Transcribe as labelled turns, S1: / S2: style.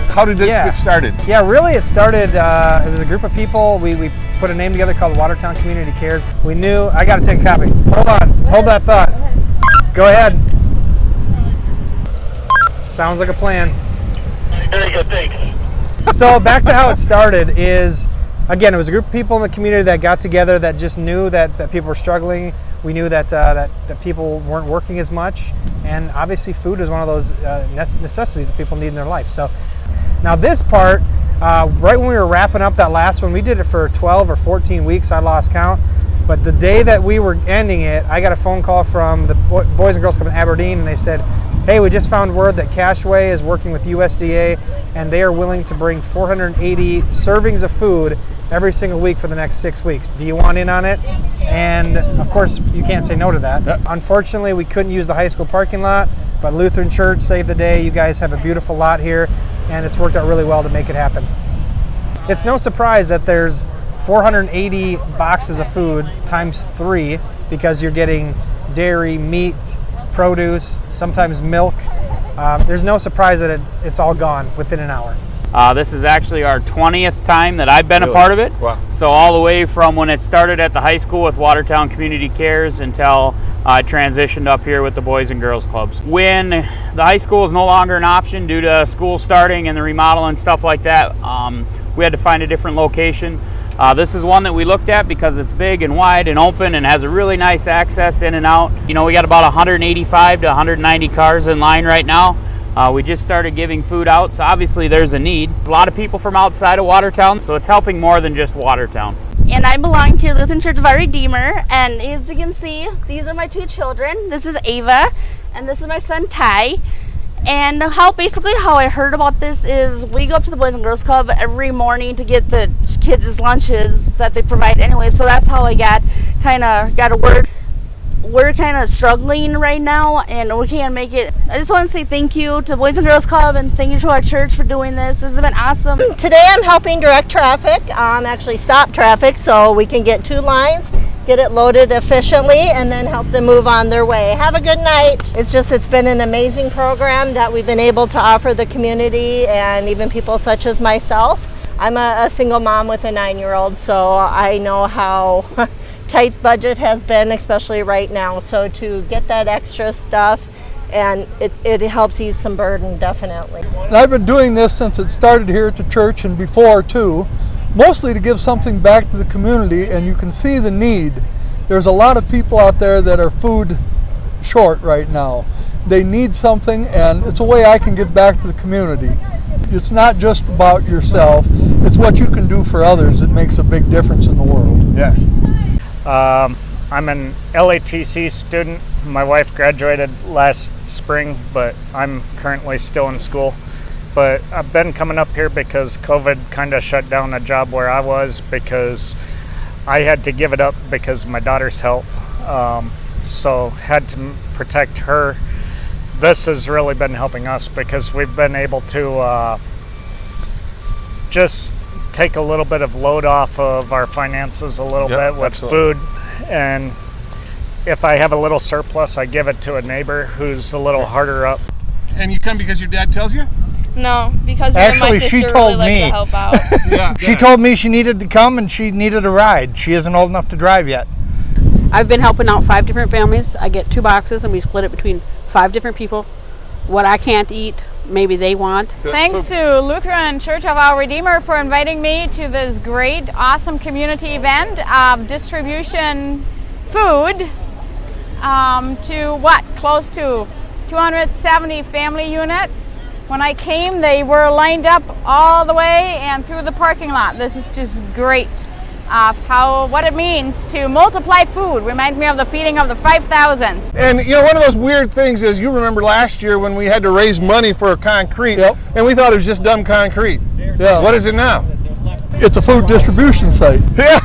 S1: how did this get started?
S2: Yeah, really it started, it was a group of people. We put a name together called Watertown Community Cares. We knew, I got to take a copy. Hold on, hold that thought. Go ahead. Sounds like a plan.
S3: Very good, thanks.
S2: So back to how it started is, again, it was a group of people in the community that got together that just knew that people were struggling. We knew that people weren't working as much, and obviously food is one of those necessities that people need in their life. So now this part, right when we were wrapping up that last one, we did it for 12 or 14 weeks, I lost count. But the day that we were ending it, I got a phone call from the Boys and Girls Club in Aberdeen, and they said, hey, we just found word that Cashway is working with USDA, and they are willing to bring 480 servings of food every single week for the next 6 weeks. Do you want in on it? And of course, you can't say no to that. Yep. Unfortunately, we couldn't use the high school parking lot, but Lutheran Church saved the day. You guys have a beautiful lot here, and it's worked out really well to make it happen. It's no surprise that there's 480 boxes of food times 3, because you're getting dairy, meat, produce, sometimes milk. There's no surprise that it's all gone within an hour.
S4: This is actually our 20th time that I've been a part of it.
S1: Wow.
S4: So all the way from when it started at the high school with Watertown Community Cares until I transitioned up here with the Boys and Girls Clubs. When the high school is no longer an option due to school starting and the remodel and stuff like that, we had to find a different location. This is one that we looked at because it's big and wide and open and has a really nice access in and out. You know, we got about 185 to 190 cars in line right now. We just started giving food out, so obviously there's a need. A lot of people from outside of Watertown, so it's helping more than just Watertown.
S5: And I belong to Lutheran Church of our Redeemer, and as you can see, these are my 2 children. This is Ava, and this is my son Ty. And basically how I heard about this is we go up to the Boys and Girls Club every morning to get the kids' lunches that they provide anyway, so that's how I got a word. We're kind of struggling right now, and we can't make it. I just want to say thank you to the Boys and Girls Club, and thank you to our church for doing this. This has been awesome.
S6: Today I'm helping direct traffic, actually stop traffic, so we can get 2 lines, get it loaded efficiently, and then help them move on their way. Have a good night. It's been an amazing program that we've been able to offer the community and even people such as myself. I'm a single mom with a 9-year-old, so I know how tight budget has been, especially right now. So to get that extra stuff, and it helps ease some burden, definitely.
S7: And I've been doing this since it started here at the church and before too, mostly to give something back to the community, and you can see the need. There's a lot of people out there that are food short right now. They need something, and it's a way I can give back to the community. It's not just about yourself, it's what you can do for others that makes a big difference in the world.
S1: Yeah.
S8: I'm an LATC student. My wife graduated last spring, but I'm currently still in school. But I've been coming up here because COVID kind of shut down a job where I was, because I had to give it up because of my daughter's health. So had to protect her. This has really been helping us because we've been able to just take a little bit of load off of our finances a little bit with food. And if I have a little surplus, I give it to a neighbor who's a little harder up.
S1: And you come because your dad tells you?
S5: No, because me and my sister really like to help out.
S9: Yeah. She told me she needed to come and she needed a ride. She isn't old enough to drive yet.
S10: I've been helping out 5 different families. I get 2 boxes and we split it between 5 different people. What I can't eat, maybe they want.
S11: Thanks to Lutheran Church of Our Redeemer for inviting me to this great, awesome community event of distribution food to close to 270 family units. When I came, they were lined up all the way and through the parking lot. This is just great. What it means to multiply food. Reminds me of the feeding of the 5,000.
S1: And you know, one of those weird things is, you remember last year when we had to raise money for concrete, and we thought it was just dumb concrete.
S7: Yeah.
S1: What is it now?
S7: It's a food distribution site.
S1: Yeah.